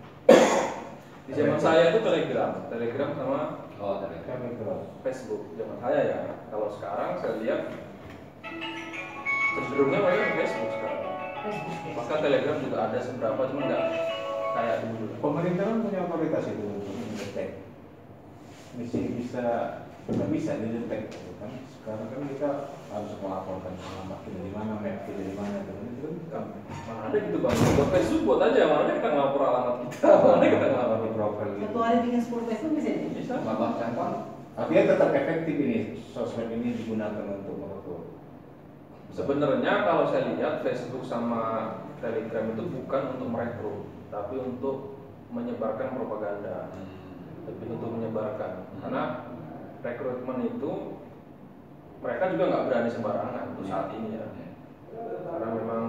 Di zaman saya itu Telegram sama Telegram. Facebook. Zaman saya ya. Kalau sekarang saya lihat cenderungnya mereka ke Facebook sekarang. Facebook. Bahkan Telegram juga ada seberapa, cuma nggak kayak dulu. Pemerintah kan punya otoritas itu untuk mendetek. Bisa nggak bisa didetek gitu kan. Sekarang kan kita harus melaporkan alamat kita di mana, map kita di mana, itu kan Mana ada gitu bang, buat Facebook buat aja, mana kita ngelapor alamat kita, mana kita ngelapor di profil Satu gitu. hari bikin 10 Facebook bisa deh. bisa. Bapak Cangkon, Artinya tetap efektif ini sosmed ini digunakan untuk merekrut. Sebenarnya kalau saya lihat Facebook sama Telegram itu bukan untuk merekrut, tapi untuk menyebarkan propaganda, lebih untuk menyebarkan. Karena rekrutmen itu mereka juga nggak berani sembarangan untuk saat ini ya, karena memang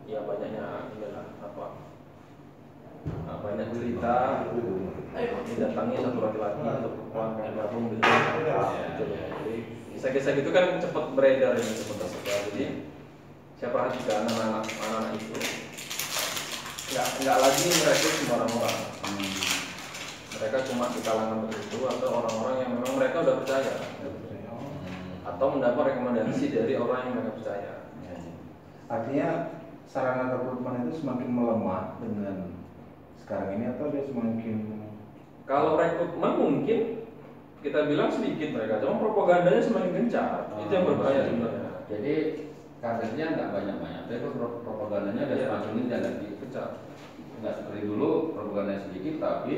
ya banyaknya inilah apa, banyak berita didatangi satu laki-laki untuk pengen gabung gitu. Jadi kisah-kisah gitu kan cepat beredar ini, cepat tersebar. Jadi saya perhatikan anak-anak itu nggak lagi merekrut sembarang orang. Mereka cuma di kalangan tertentu atau orang-orang yang memang mereka udah percaya, atau mendapat rekomendasi dari orang yang mereka percaya. Artinya sarana rekrutmen itu semakin melemah dengan sekarang ini atau dia semakin Kalau rekrutmen mungkin kita bilang sedikit mereka, cuma propagandanya semakin gencar. Itu yang berbahaya sebenarnya. jadi kadernya nggak banyak-banyak, tapi propagandanya ada semakin ini dan Gencar. nggak seperti dulu propagandanya sedikit, tapi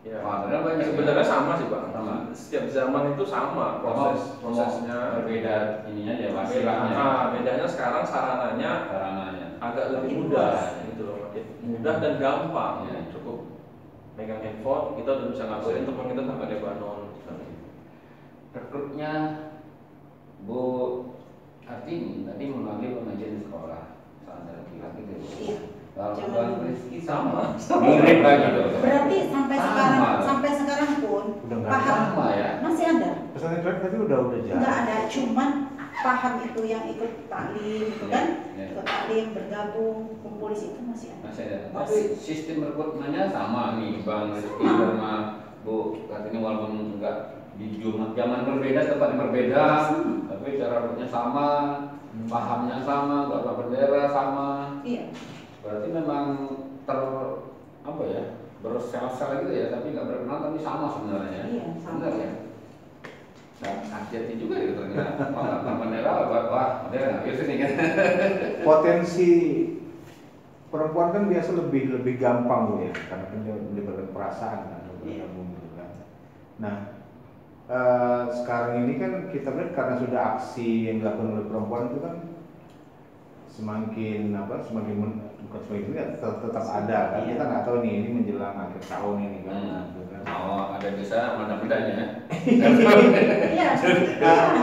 Ya. kadernya banyak. Sebenarnya sama sih bang. Sama. Setiap zaman itu sama prosesnya. berbeda ininya ya Beda. wasilahnya, Nah, bedanya sekarang sarananya sarananya. agak lebih Makin mudah, luas. gitu loh, makin mudah dan gampang. Ya. Cukup megang handphone, kita udah bisa ngabarin teman kita sampai Lebanon. Rekrutnya Bu Artini tadi melalui pengajian di sekolah saat ada laki-laki itu. Iya. Kalau Zaman Bang Rizky Sama. mirip lagi tuh. Berarti sampai Sama. sekarang pun Udah nggak paham sama ya. masih ada. pesantren tadi udah Nggak jalan. ada, cuman paham itu yang ikut taklim gitu kan, Iya. ikut taklim bergabung kumpul di situ masih ada. Masih ada. Tapi sistem rekrutmennya sama nih Bang Rizky Sama. sama Bu Kartini, walaupun enggak di zaman berbeda, tempat berbeda, tapi cara rekrutnya sama, pahamnya sama, enggak berbeda sama. Iya. Berarti memang apa ya, bersel-sel gitu ya, tapi nggak berkenal tapi sama sebenarnya. Iya, sama. Benar ya. Nah, hati-hati juga gitu ternyata. Wah, Mandela, wah, dia nggak biasa nih kan. Potensi perempuan kan biasa lebih gampang Bu ya, karena kan dia melibatkan perasaan kan, bergabung gitu kan. Nah, sekarang ini kan kita lihat karena sudah aksi yang dilakukan oleh perempuan itu kan semakin bukan semakin ya, tetap ada kan. Kita nggak tahu nih ini menjelang akhir tahun ini kan. Gitu kan. Oh, ada bisa mudah-mudahnya. Iya.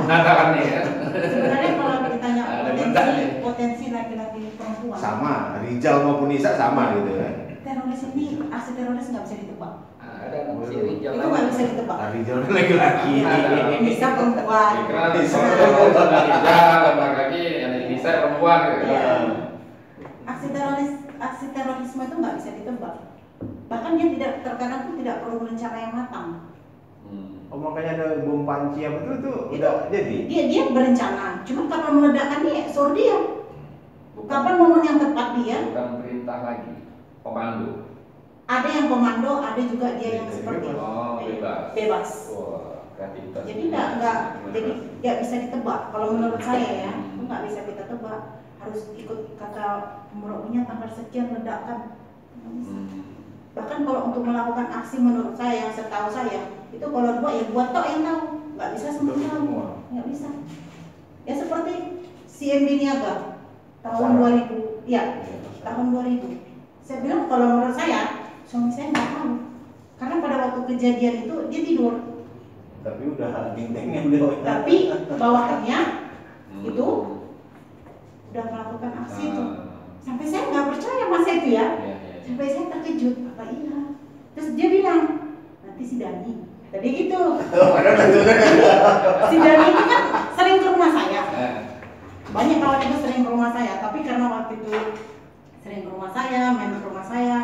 Natakan nih ya. Sebenarnya kalau ditanya Ada benar nih. potensi laki-laki perempuan, Sama, Rijal maupun Nisa sama gitu kan. teroris ini, aksi teroris nggak bisa ditebak. Ada si Itu nggak bisa ditebak. Rijal laki-laki. Bisa perempuan. Iklan, laki-laki, yang bisa perempuan gitu. Iya. Aksi terorisme itu nggak bisa ditebak. Bahkan dia terkadang pun tidak perlu rencana yang matang. Oh makanya ada bom panci apa itu udah jadi. Dia berencana. Cuma kapan meledakkannya, suruh dia. Kapan momen yang tepat dia? Bukan perintah lagi, komando. Ada yang komando, ada juga dia yang seperti Oh, bebas. Wah, kreativitas. Jadi nggak bisa ditebak. Kalau menurut saya ya, itu nggak bisa kita tebak. Harus ikut kata Murabinya tanggal sekian ledakan. Nggak bisa. Bahkan kalau untuk melakukan aksi menurut saya, yang setahu saya itu kalau buat ya buat tok yang tahu, nggak bisa semua tahu, nggak bisa. Ya seperti si MB Niaga tahun 2000, ya tahun 2000. Saya bilang kalau menurut saya suami saya nggak tahu, karena pada waktu kejadian itu dia tidur. Tapi udah dindingnya udah. Tapi bawahannya itu udah melakukan aksi itu. Sampai saya nggak percaya masa itu ya. Sampai saya terkejut, apa iya? Terus dia bilang, nanti si Dani. Tadi gitu. Si Dani itu kan sering ke rumah saya. Banyak kawan itu sering ke rumah saya, tapi karena waktu itu sering ke rumah saya, main ke rumah saya,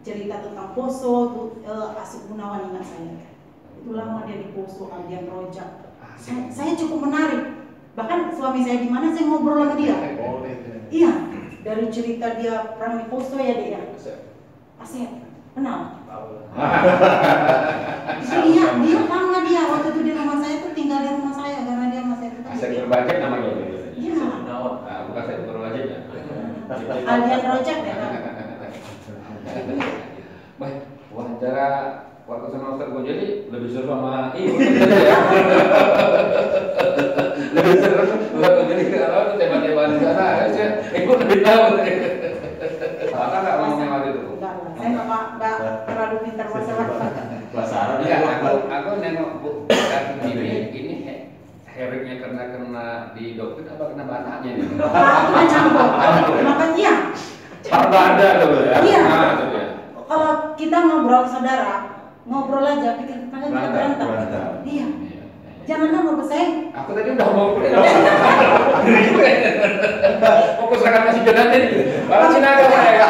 cerita tentang Poso, Asep Gunawan ingat saya. Itu lama dia di Poso, Aldian Rojak. Saya cukup menarik. Bahkan suami saya di mana saya ngobrol sama dia. Oh, itu. Iya, dari cerita dia Pramikoso ya dia. Asep, kenal? Dia sama dia waktu itu di rumah saya tuh tinggal di rumah saya karena dia masih itu. Asep Berbajik namanya. Iya. Bukan Asep Berbajik ya. Aldian Project ya. Baik, wawancara waktu sama Ustaz Gojali lebih seru sama lebih seru Ustaz Gojali kalau tema-tema di sana aja ikut lebih tahu. Karena nggak ngomongnya waktu itu. Enggak lah, saya nggak terlalu pintar masalah. Bahasa Arab Iya, ya. aku nengok bu ini heriknya kena di dokter apa kena batanya nih? Nah, campur. Makanya Ada tuh ya. Iya. Nah, itu ya. kalau kita ngobrol saudara, ngobrol aja pikir kita berantem. Iya. Jangan ngomong ke saya. Aku tadi udah mau fokus akan masih jalan ini. Kalau Cina kan saya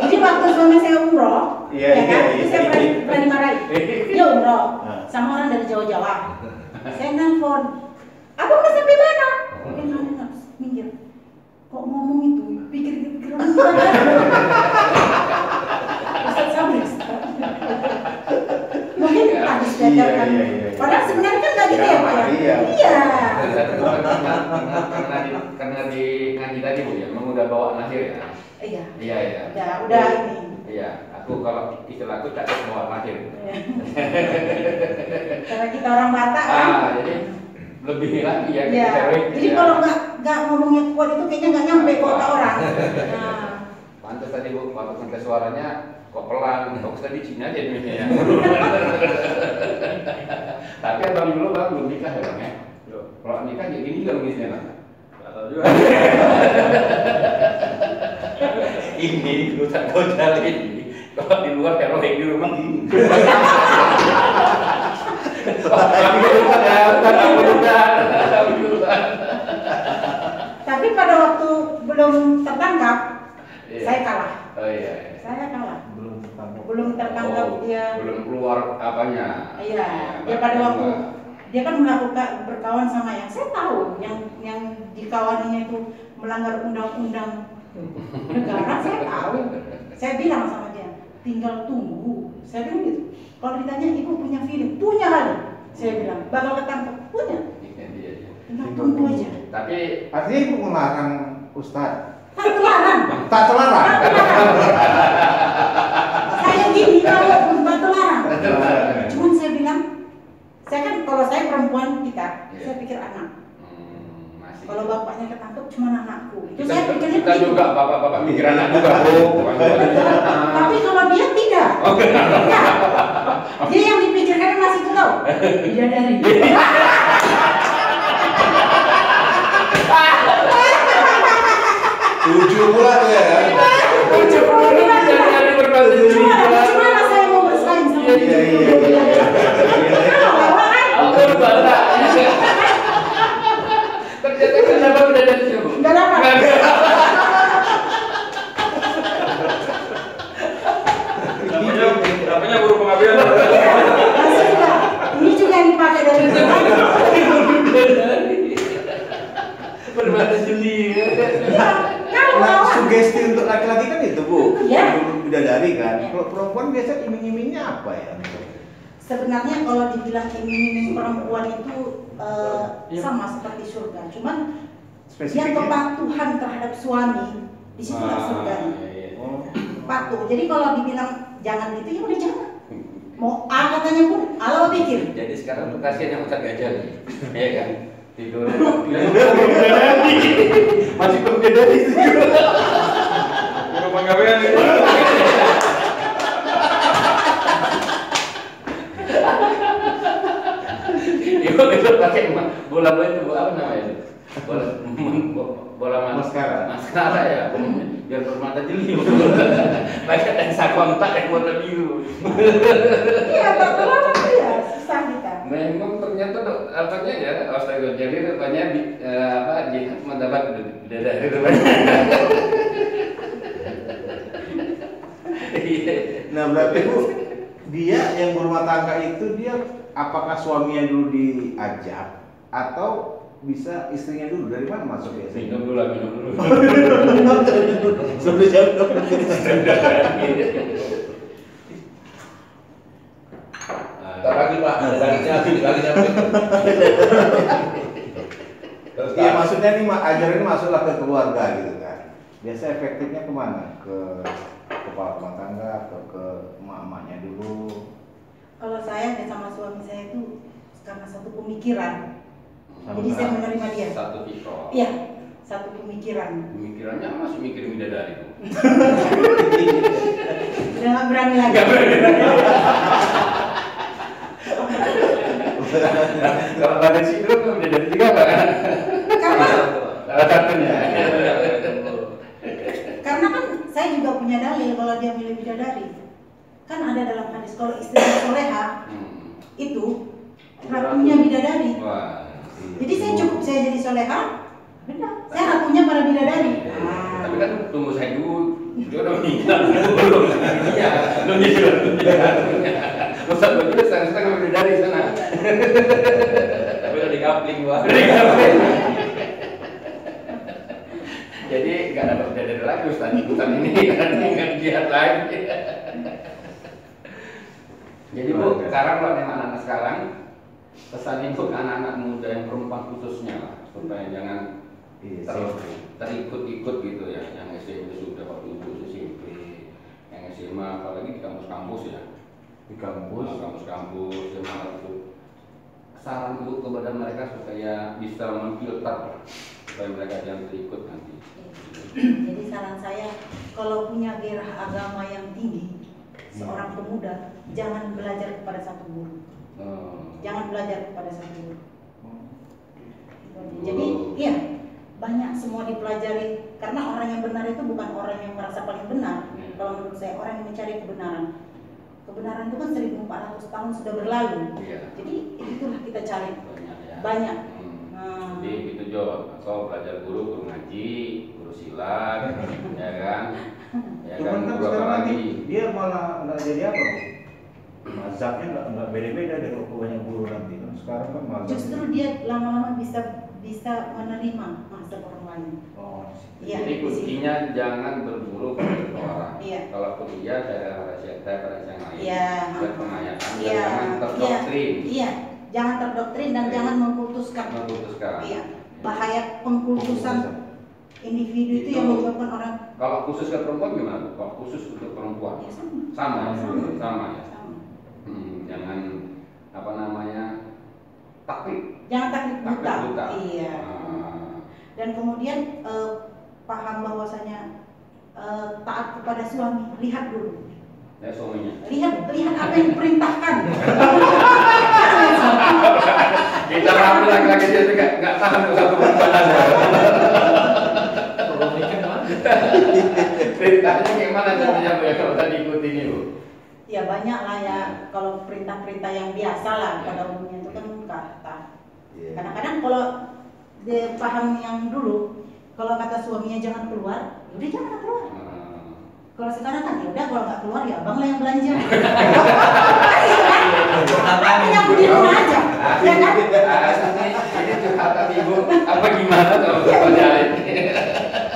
Jadi waktu suami saya umroh, Iya, ya kan, iya, itu saya iya. berani marahin. Dia umroh sama orang dari Jawa-Jawa. Saya nelfon, abang udah sampai mana? Dia nanya, minggir. Kok ngomong itu? Pikir-pikir Ustaz Sabri. Mungkin habis belajar kan. Padahal sebenarnya kan nggak gitu ya Pak ya? Iya. Karena di ngaji tadi Bu ya, memang udah bawa lahir ya. Iya. Iya. Udah ini. Iya, aku kalau istilahku tak bawa lahir. Karena kita orang Batak kan. Jadi lebih lagi ya. Iya. Jadi kalau nggak ngomongnya kuat itu kayaknya nggak nyampe ke otak orang. Nah. Pantas tadi Bu, waktu sampai suaranya kok pelan, kok tadi Cina aja ini ya. Tapi abang dulu bang belum nikah ya bang ya? Kalau nikah jadi gini nggak mungkin bang? Nggak tahu juga. Ini Ustaz Gojali ini, kalau di luar heroik di rumah gini. Tapi pada waktu belum tertangkap, Iya. saya kalah. Oh iya. Saya kalah. Belum tertangkap. Dia. Belum keluar apanya? Iya. Dia pada waktu dia kan melakukan berkawan sama yang saya tahu, yang dikawaninya itu melanggar undang-undang negara, saya tahu. Saya bilang sama dia, tinggal tunggu. Saya bilang gitu. Kalau ditanya ibu punya feeling, punya kali. Saya bilang bakal ketangkep, punya. Tinggal tunggu aja. Tapi Artinya ibu melarang Ustadz. Tak terlarang. Tak terlarang. Saya gini kalau pun tak terlarang. Cuman saya bilang, saya kan kalau saya perempuan kita, saya pikir anak. masih. Kalau bapaknya ketangkep cuma anakku. Itu saya pikirnya kita begitu. juga bapak-bapak mikir anak juga Bu. Tapi kalau dia tidak. Oke. Ya. Dia yang dipikirkan masih itu tahu. Bidadari. Tujuh pula tuh ya. Cuma saya mau bersaing sama dia. Iya. Ternyata kenapa udah dari situ? Enggak dapat. Namanya guru pengabdian. Masih enggak. Ini juga yang dipakai dari Berbahasa jeli. Nah, sugesti untuk laki-laki kan itu Bu. Iya. Bidadari kan. Kalau perempuan biasa iming-imingnya apa ya? Sebenarnya kalau dibilang iming-iming perempuan itu sama seperti surga. Cuman yang kepatuhan terhadap suami di situ surganya. Patuh. Jadi kalau dibilang jangan gitu ya udah jangan. Mau A katanya pun Allah pikir. Jadi sekarang lu kasihan yang Ustaz Gajal nih. Iya kan? Tidur. Masih berbeda di situ. Guru pengabdian itu. Itu pakai bola itu apa namanya? Bola maskara ya. Biar bermata jeli. Pakai lensa kontak yang warna biru. Iya, tak terlalu ya susah kita. Memang ternyata apanya ya, Astaga jadi rupanya jihad mendapat bidadari rupanya. Nah berarti Bu, dia yang berumah tangga itu dia apakah suaminya dulu diajak atau bisa istrinya dulu? Dari mana masuk ya? Minum dulu. Sampai jam Tak lagi Pak, lagi nyampe. Iya, maksudnya nih ajarin masuklah ke keluarga gitu kan. Biasa efektifnya kemana? Ke kepala rumah tangga atau ke emak-emaknya dulu? Kalau saya dan sama suami saya itu karena satu pemikiran. Sama Jadi saya menerima dia. Satu fikro. Iya, satu pemikiran. Pemikirannya masih mikir bidadari tuh. Udah nggak berani lagi. Kalau pada situ bidadari juga Pak. Karena Salah satunya. Karena kan saya juga punya dalil kalau dia milih bidadari. Kan ada dalam hadis kalau istrinya soleha itu ratunya bidadari. Wah. Jadi saya cukup saya jadi soleha, benar. Saya ratunya para bidadari. Tapi kan tunggu saya dulu. Dia udah meninggal belum? Iya, belum jadi ratunya. Ustaz juga setengah bidadari sana. Tapi udah digapling Pak. Jadi nggak dapat bidadari lagi Ustaz ikutan ini kan tinggal jihad lagi. Jadi Bu, sekarang buat anak-anak sekarang pesan untuk anak-anak muda yang perempuan khususnya lah, supaya jangan terikut-ikut gitu ya, yang SMP sudah waktu itu SMP, yang SMA apalagi di kampus-kampus ya, Di kampus. kampus-kampus SMA itu. Saran Bu kepada mereka supaya bisa memfilter, supaya mereka jangan terikut nanti. Jadi saran saya kalau punya gairah agama yang tinggi, seorang pemuda jangan belajar kepada satu guru. Jangan belajar kepada satu guru. Jadi iya, banyak semua dipelajari karena orang yang benar itu bukan orang yang merasa paling benar. Kalau menurut saya orang yang mencari kebenaran. Kebenaran itu kan 1400 tahun sudah berlalu. Jadi itulah kita cari. Banyak. Jadi itu Jo, kau belajar guru ngaji, guru silat, ya kan? Ya kan, Cuman kan guru apa sekarang lagi? dia malah nggak jadi apa Bu? Mazhabnya nggak beda-beda dari banyak guru nanti kan. Sekarang kan mazhab. Justru dia lama-lama bisa menerima mazhab orang lain. Oh, Iya. Jadi kuncinya jangan berburu ke orang. Iya. Kalau kuliah dari rahasia yang lain, Iya. berpengayaan, Iya. jangan terdoktrin. Iya. Jangan terdoktrin dan jangan mengkultuskan. Iya. Bahaya pengkultusan individu itu yang menyebabkan orang. Kalau khusus ke perempuan gimana? Kalau khusus untuk perempuan? Ya, sama. Sama ya? Sama. Sama ya? Sama. Jangan apa namanya taklid. Jangan taklid buta. buta. Iya. Dan kemudian paham bahwasanya taat kepada suami, lihat dulu. Ya suaminya. Lihat apa yang diperintahkan. Kita rapi laki-laki dia juga nggak tahan tuh satu perempuan aja. Perintahnya gimana caranya Bu ya kalau tadi ikuti ini Bu? Ya banyak lah ya, kalau perintah-perintah yang biasa lah pada umumnya itu kan kata. Kadang-kadang kalau dia paham yang dulu, kalau kata suaminya jangan keluar, udah jangan keluar. Kalau sekarang kan ya udah kalau nggak keluar ya abang lah yang belanja. Kan yang begitu aja, ya kan? Ini curhatan Ibu apa gimana kalau berjalan?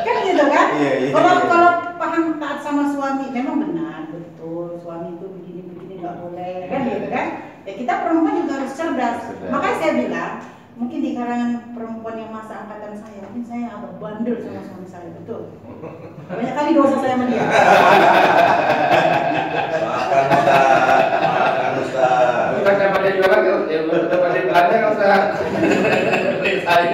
Kan gitu kan? Iya. Kalau paham taat sama suami memang benar betul suami itu begini nggak boleh kan gitu kan? Ya kita perempuan juga harus cerdas. Makanya saya bilang mungkin di kalangan perempuan yang masa angkatan saya mungkin saya agak bandel sama suami saya betul. Banyak kali dosa saya sama dia. Maafkan Ustaz. Kita dapat jualan ya dapat belanja kan Ustaz. Saya